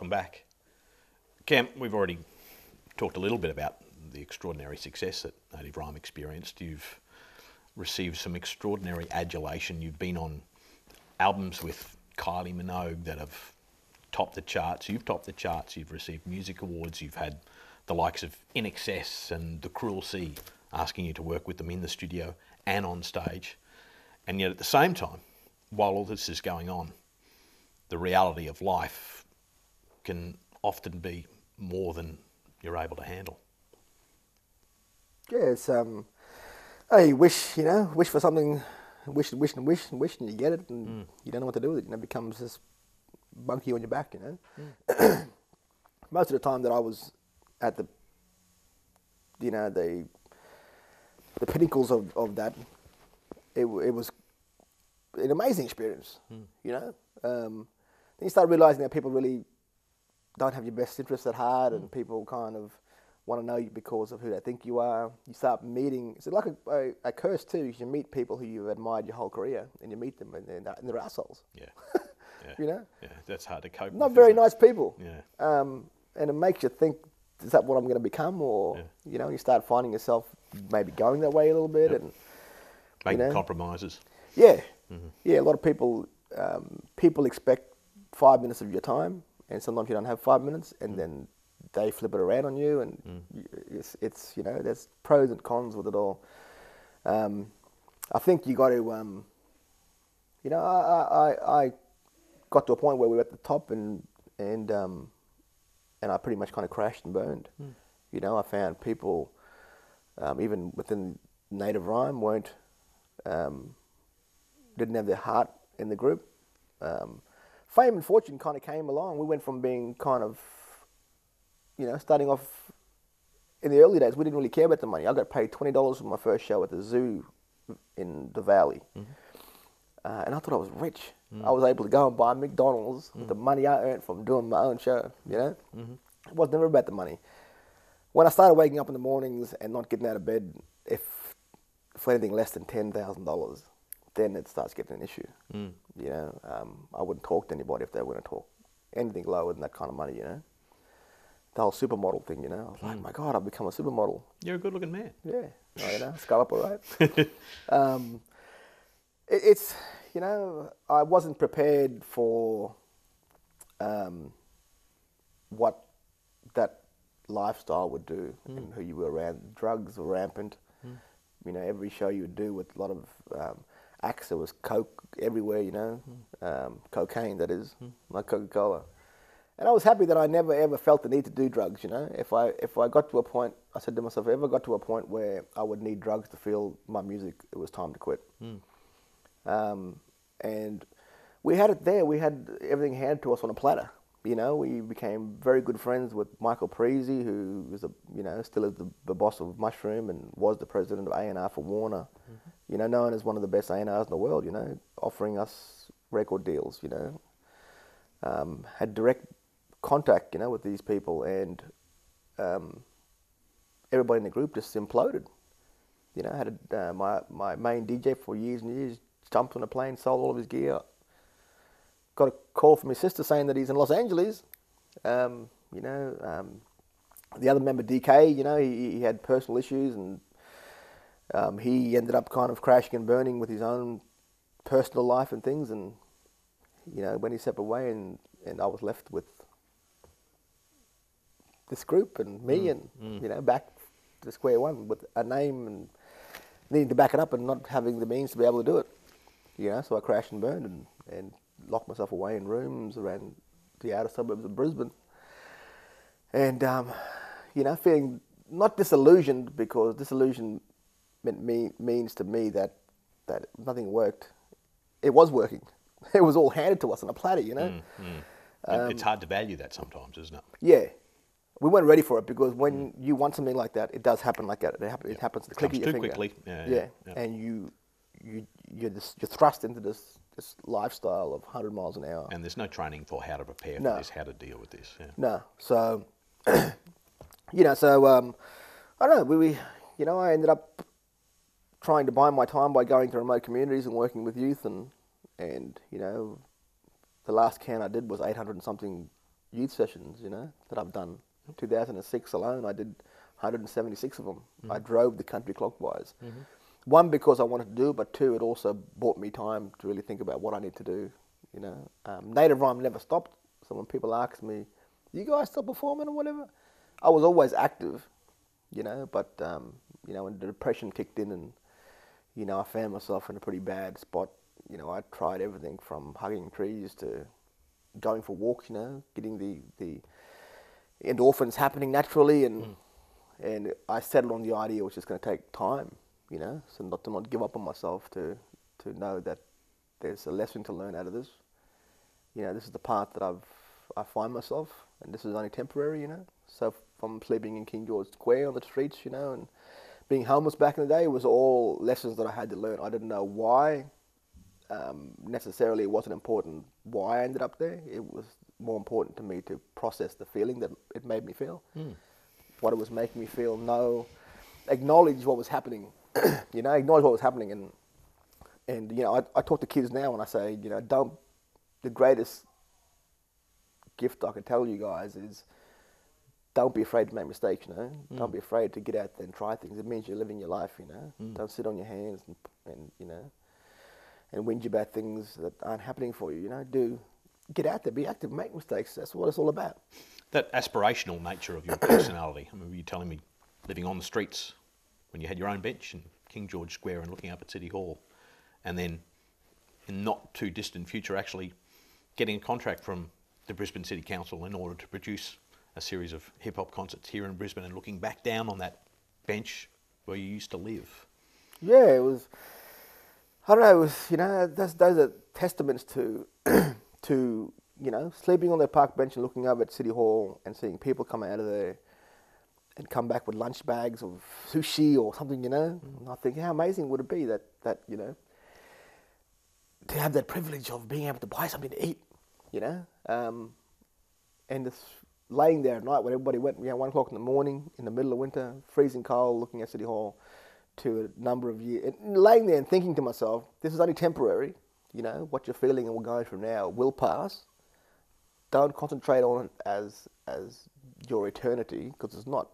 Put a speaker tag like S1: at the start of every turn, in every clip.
S1: welcome back. Cam, we've already talked a little bit about the extraordinary success that Native Rhyme experienced. You've received some extraordinary adulation. You've been on albums with Kylie Minogue that have topped the charts. You've topped the charts. You've received music awards. You've had the likes of In Excess and The Cruel Sea asking you to work with them in the studio and on stage. And yet at the same time, while all this is going on, the reality of life can often be more than you're able to handle.
S2: Yeah, it's you wish for something, wish and you get it, and you don't know what to do with it. It becomes this monkey on your back. Most of the time that I was at the pinnacles of that, it was an amazing experience. Then you start realizing that people really don't have your best interests at heart, and people kind of want to know you because of who they think you are. You start meeting, it's like a curse too. You meet people who you've admired your whole career, and you meet them and they're assholes.
S1: Yeah.
S2: Yeah.
S1: Yeah, that's hard to cope with.
S2: Not very nice people.
S1: Yeah.
S2: And it makes you think, is that what I'm going to become? Or, you start finding yourself maybe going that way a little bit.
S1: Yep.
S2: And
S1: making compromises.
S2: Yeah. Mm-hmm. Yeah, a lot of people expect 5 minutes of your time, and sometimes you don't have 5 minutes, and then they flip it around on you, and it's there's pros and cons with it all. I think you got to, I got to a point where we were at the top, and I pretty much kind of crashed and burned. I found people, even within Native Rhyme, didn't have their heart in the group. Fame and fortune kind of came along. We went from being kind of, starting off in the early days, we didn't really care about the money. I got paid $20 for my first show at the zoo in the Valley. And I thought I was rich. I was able to go and buy McDonald's with the money I earned from doing my own show, It was never about the money. When I started waking up in the mornings and not getting out of bed, for anything less than $10,000, then it starts getting an issue. I wouldn't talk to anybody if they were going to talk anything lower than that kind of money, The whole supermodel thing, I was like, my God, I've become a supermodel.
S1: You're a good-looking man.
S2: Yeah, Scallop, all right. It's, I wasn't prepared for what that lifestyle would do and who you were around. Drugs were rampant. Every show you would do with a lot of acts, there was coke everywhere, cocaine, that is, like Coca-Cola. And I was happy that I never ever felt the need to do drugs, If I got to a point, I said to myself, if I ever got to a point where I would need drugs to feel my music, it was time to quit. And we had it there. We had everything handed to us on a platter. We became very good friends with Michael Parisi, who was still is the boss of Mushroom and was the president of A&R for Warner. Known as one of the best A&Rs in the world. Offering us record deals. Had direct contact, with these people, and everybody in the group just imploded. Had my main DJ for years and years jumped on a plane, sold all of his gear. Got a call from his sister saying that he's in Los Angeles. The other member, DK, he had personal issues, and he ended up kind of crashing and burning with his own personal life and things. And went his separate way, and I was left with this group and me, and back to square one with a name and needing to back it up and not having the means to be able to do it. So I crashed and burned and locked myself away in rooms around the outer suburbs of Brisbane. And, feeling not disillusioned, because disillusion means to me that nothing worked. It was working. It was all handed to us on a platter,
S1: It's hard to value that sometimes, isn't it?
S2: Yeah. We weren't ready for it, because when you want something like that, it does happen like that. It happens at the click of your finger.
S1: It comes too quickly.
S2: Yeah. And you're thrust into this lifestyle of 100 miles an hour.
S1: And there's no training for how to prepare for this, how to deal with this. Yeah.
S2: No. So, I don't know. I ended up trying to buy my time by going to remote communities and working with youth, and the last count I did was 800 and something youth sessions, you know, that I've done. 2006 alone, I did 176 of them. I drove the country clockwise. One, because I wanted to do it, but two, it also bought me time to really think about what I need to do, you know. Native Rhyme never stopped. So when people ask me, you guys still performing or whatever? I was always active, you know, but, you know, when the depression kicked in and, you know, I found myself in a pretty bad spot, you know, I tried everything from hugging trees to going for walks, you know, getting the endorphins happening naturally, and I settled on the idea it was just going to take time, you know, so not to give up on myself, to know that there's a lesson to learn out of this. You know, this is the part that I find myself, and this is only temporary, you know. So from sleeping in King George Square on the streets, you know, and being homeless back in the day, was all lessons that I had to learn. I didn't know why. Necessarily, it wasn't important why I ended up there. It was more important to me to process the feeling that it made me feel, what it was making me feel. Acknowledge what was happening, you know, acknowledge what was happening, and you know, I talk to kids now and I say, you know, the greatest gift I can tell you guys is, don't be afraid to make mistakes, you know. Don't be afraid to get out there and try things. It means you're living your life, you know. Don't sit on your hands and you know, and whinge about things that aren't happening for you, you know. Get out there, be active, make mistakes. That's what it's all about.
S1: That aspirational nature of your personality. I remember you telling me, living on the streets when you had your own bench in King George Square and looking up at City Hall, and then in not too distant future actually getting a contract from the Brisbane City Council in order to produce a series of hip-hop concerts here in Brisbane, and looking back down on that bench where you used to live.
S2: Yeah, it was, I don't know, it was, you know, those are testaments to, to, you know, sleeping on the park bench and looking up at City Hall and seeing people come out of there and come back with lunch bags of sushi or something, you know. And I think, how amazing would it be that, you know, to have that privilege of being able to buy something to eat, you know. And just laying there at night when everybody went, you know, 1 o'clock in the morning in the middle of winter, freezing cold, looking at City Hall, to a number of years, and laying there and thinking to myself, this is only temporary, you know, what you're feeling and we're going through now will pass. Don't concentrate on it as your eternity, because it's not,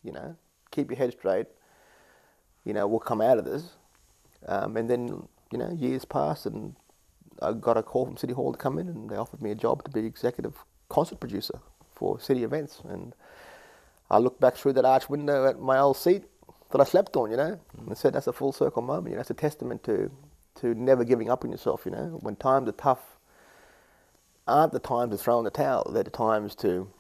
S2: you know. Keep your head straight, you know, we'll come out of this. And then, you know, years passed and I got a call from City Hall to come in, and they offered me a job to be executive concert producer for city events. And I looked back through that arch window at my old seat that I slept on, you know, and said that's a full circle moment. You know, it's a testament to never giving up on yourself, you know. When times are tough, aren't the times to throw in the towel. They're the times to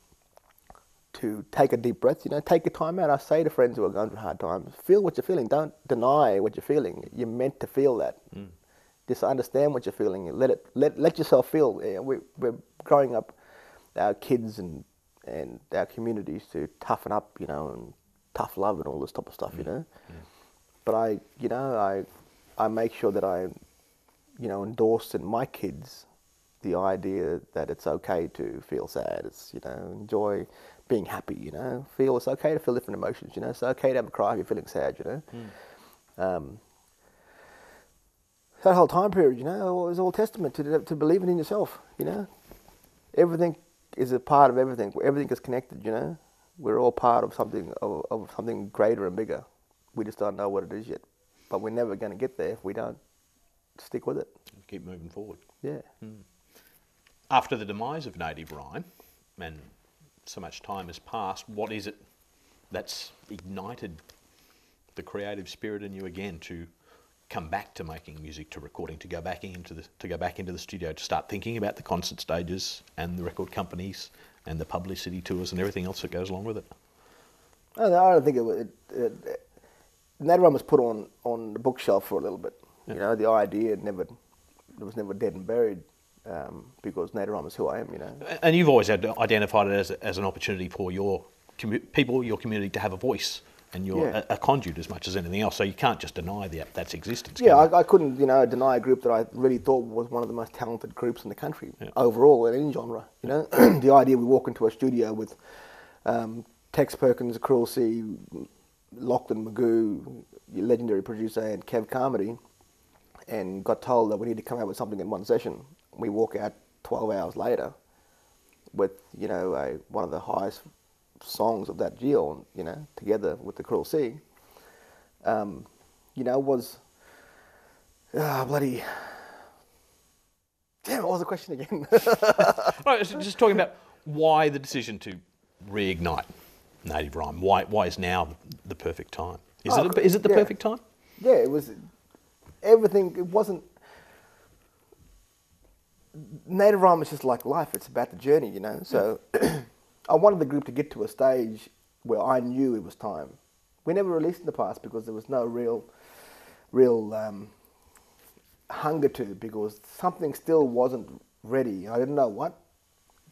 S2: take a deep breath, you know, take a time out. I say to friends who are going through hard times, feel what you're feeling. Don't deny what you're feeling. You're meant to feel that. Just understand what you're feeling. Let yourself feel. We're growing up our kids and our communities to toughen up, you know, and tough love and all this type of stuff, you know. But I make sure that I, you know, endorse in my kids the idea that it's okay to feel sad. It's, you know, enjoy being happy, you know. It's okay to feel different emotions, you know. It's okay to have a cry if you're feeling sad, you know. That whole time period, you know, is all testament to believing in yourself, you know. Everything is a part of everything. Everything is connected, you know. We're all part of something greater and bigger. We just don't know what it is yet. But we're never going to get there if we don't stick with it.
S1: Keep moving forward.
S2: Yeah.
S1: After the demise of Native Rhyme, and so much time has passed, what is it that's ignited the creative spirit in you again to come back to making music, to recording, to go back into the studio, to start thinking about the concert stages and the record companies and the publicity tours and everything else that goes along with it?
S2: I don't think Native Rhyme was put on the bookshelf for a little bit. You know, the idea was never dead and buried, because Native Rhyme is who I am, you know.
S1: And you've always identified it as an opportunity for your community to have a voice, and you're a conduit as much as anything else. So you can't just deny that's existence.
S2: Yeah, I couldn't, you know, deny a group that I really thought was one of the most talented groups in the country, overall, in any genre, you know. The idea we walk into a studio with Tex Perkins, Cruel C, Lachlan Magoo, legendary producer, and Kev Carmody, and got told that we need to come out with something in one session. We walk out 12 hours later with one of the highest songs of that year, together with the Cruel Sea, was bloody. Damn, what was the question again?
S1: Right, so just talking about why the decision to reignite native rhyme. Why is now the perfect time? Is it the perfect time?
S2: Yeah, it was. Everything. It wasn't. Native rhyme is just like life. It's about the journey, So I wanted the group to get to a stage where I knew it was time. We never released in the past because there was no real hunger to, because something still wasn't ready. I didn't know what,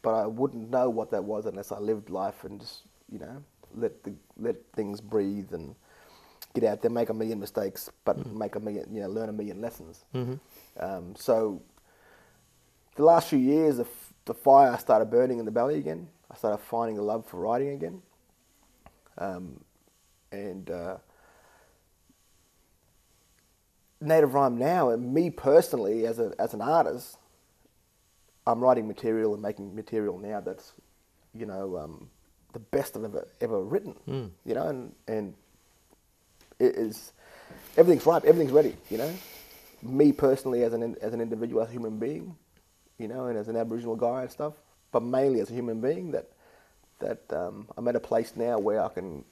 S2: but I wouldn't know what that was unless I lived life and just let things breathe and get out there, make a million mistakes, but learn a million lessons. Mm-hmm. So the last few years, the fire started burning in the belly again. I started finding a love for writing again, and native rhyme now, and me personally as an artist, I'm writing material and making material now that's the best I've ever written. And it is, everything's ripe, everything's ready. Me personally as an individual, as a human being, and as an Aboriginal guy and stuff, but mainly as a human being, that I'm at a place now where I can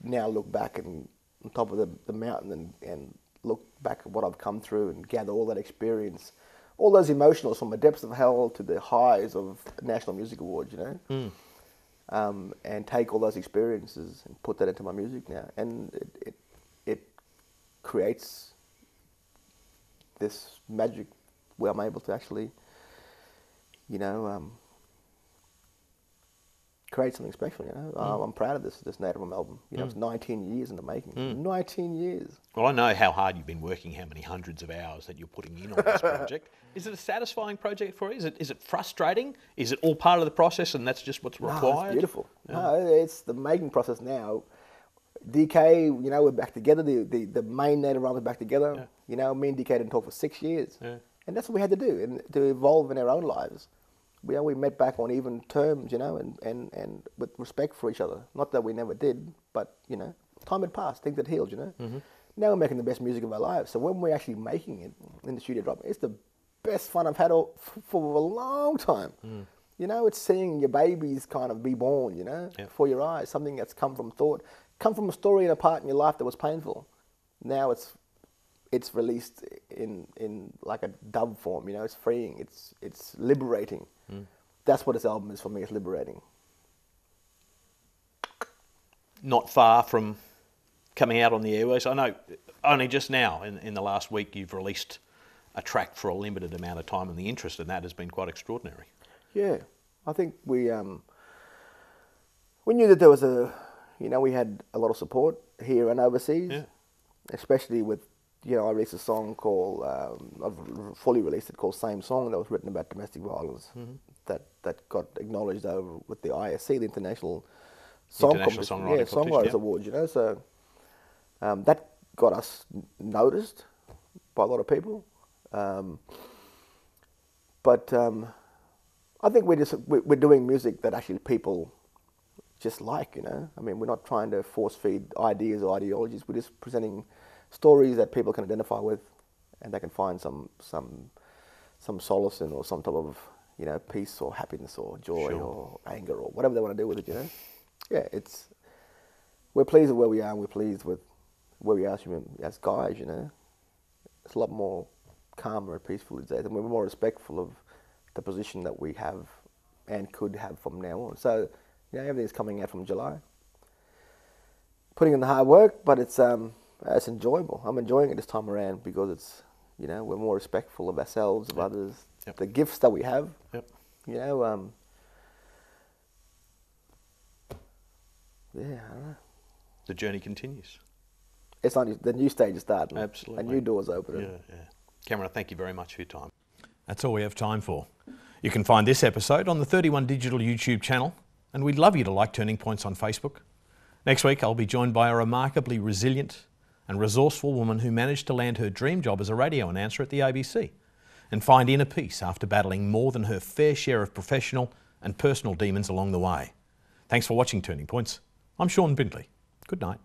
S2: now look back and on top of the mountain and look back at what I've come through and gather all that experience, all those emotionals from the depths of hell to the highs of National Music Awards, and take all those experiences and put that into my music now, and it creates this magic where I'm able to actually, create something special. I'm proud of this Native Rhyme album. It's 19 years in the making. 19 years.
S1: Well, I know how hard you've been working, how many hundreds of hours that you're putting in on this project. Is it a satisfying project for you? Is it frustrating? Is it all part of the process and that's just what's required?
S2: No, it's beautiful. Yeah. No, it's the making process now. DK, we're back together. The main Native Rhyme is back together. Yeah. Me and DK didn't talk for 6 years. Yeah. And that's what we had to do, and to evolve in our own lives. We met back on even terms, and with respect for each other. Not that we never did, but, time had passed, things had healed, Mm-hmm. Now we're making the best music of our lives. So when we're actually making it in the studio drop, it's the best fun I've had for a long time. Mm. It's seeing your babies kind of be born,
S1: Yep.
S2: before your eyes, something that's come from thought, come from a story and a part in your life that was painful. Now it's released in like a dove form, it's freeing, it's liberating. Mm. That's what this album is for me, it's liberating.
S1: Not far from coming out on the airways. I know only just now, in the last week, you've released a track for a limited amount of time, and the interest in that has been quite extraordinary. Yeah,
S2: I think we knew that there was we had a lot of support here and overseas, yeah. Especially with, I released a song called, I've fully released it, called Same Song, that was written about domestic violence, mm-hmm. that got acknowledged over with the ISC, the International Songwriters Awards, so that got us noticed by a lot of people. But I think we're doing music that actually people just like, I mean, we're not trying to force feed ideas or ideologies, we're just presenting stories that people can identify with, and they can find some solace in, or some type of peace or happiness or joy, sure. Or anger or whatever they want to do with it. Yeah, we're pleased with where we are, and we're pleased with where we are as guys. It's a lot more calmer and peaceful these days, and we're more respectful of the position that we have and could have from now on. So everything's coming out from July. Putting in the hard work, but it's enjoyable. I'm enjoying it this time around because it's, we're more respectful of ourselves, of others, yep. The gifts that we have. Yep. Yeah, I don't know.
S1: The journey continues.
S2: It's only the new stage is starting.
S1: Absolutely.
S2: A new door's opening.
S1: Yeah. Cameron, thank you very much for your time. That's all we have time for. You can find this episode on the 31 Digital YouTube channel, and we'd love you to like Turning Points on Facebook. Next week, I'll be joined by a remarkably resilient and resourceful woman who managed to land her dream job as a radio announcer at the ABC and find inner peace after battling more than her fair share of professional and personal demons along the way. Thanks for watching Turning Points. I'm Shaun Bindley. Good night.